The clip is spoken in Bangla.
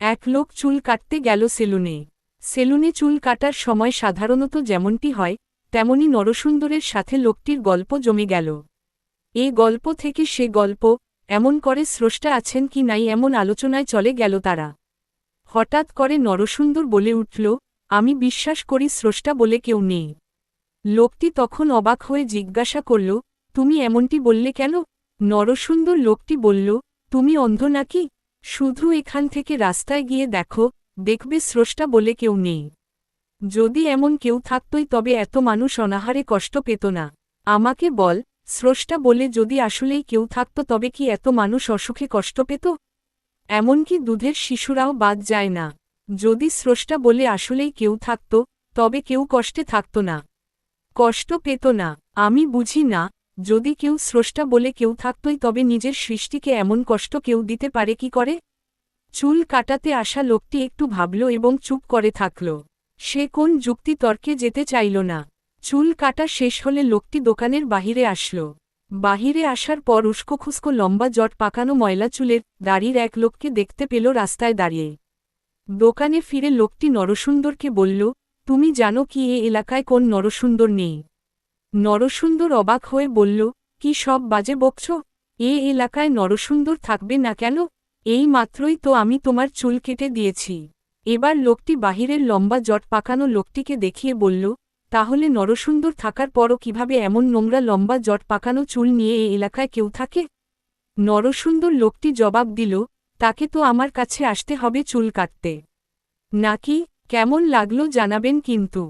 এক লোক চুল কাটতে গেল সেলুনে। সেলুনে চুল কাটার সময় সাধারণত যেমনটি হয় তেমনি নরসুন্দরের সাথে লোকটির গল্প জমে গেল। এ গল্প থেকে সে গল্প, এমন করে স্রষ্টা আছেন কি নাই এমন আলোচনায় চলে গেল তারা। হঠাৎ করে নরসুন্দর বলে উঠল, আমি বিশ্বাস করি স্রষ্টা বলে কেউ নেই। লোকটি তখন অবাক হয়ে জিজ্ঞাসা করল, তুমি এমনটি বললে কেন? নরসুন্দর লোকটি বলল, তুমি অন্ধ নাকি? শুধু এখান থেকে রাস্তায় গিয়ে দেখো, দেখবে স্রষ্টা বলে কেউ নেই। যদি এমন কেউ থাকতই তবে এত মানুষ অনাহারে কষ্ট পেত না। আমাকে বল, স্রষ্টা বলে যদি আসলেই কেউ থাকত তবে কি এত মানুষ অসুখে কষ্ট পেত? এমনকি দুধের শিশুরাও বাদ যায় না। যদি স্রষ্টা বলে আসলেই কেউ থাকত, তবে কেউ কষ্টে থাকত না, কষ্ট পেত না। আমি বুঝি না, যদি কেউ স্রষ্টা বলে কেউ থাকতই তবে নিজের সৃষ্টিকে এমন কষ্ট কেউ দিতে পারে কি করে? চুল কাটাতে আসা লোকটি একটু ভাবল এবং চুপ করে থাকল। সে কোন যুক্তি তর্কে যেতে চাইল না। চুল কাটা শেষ হলে লোকটি দোকানের বাহিরে আসল। বাহিরে আসার পর উস্কোখুস্কো লম্বা জট পাকানো ময়লা চুলের দাড়ির এক লোককে দেখতে পেল রাস্তায় দাঁড়িয়ে। দোকানে ফিরে লোকটি নরসুন্দরকে বলল, তুমি জানো কি এ এলাকায় কোন নরসুন্দর নেই? নরসুন্দর অবাক হয়ে বলল, কি সব বাজে বকছ? এ এলাকায় নরসুন্দর থাকবে না কেন? এই মাত্রই তো আমি তোমার চুল কেটে দিয়েছি। এবার লোকটি বাহিরের লম্বা জট পাকানো লোকটিকে দেখিয়ে বলল, তাহলে নরসুন্দর থাকার পরও কিভাবে এমন নোংরা লম্বা জট পাকানো চুল নিয়ে এ এলাকায় কেউ থাকে? নরসুন্দর লোকটি জবাব দিল, তাকে তো আমার কাছে আসতে হবে চুল কাটতে। নাকি, কেমন লাগলো জানাবেন কিন্তু।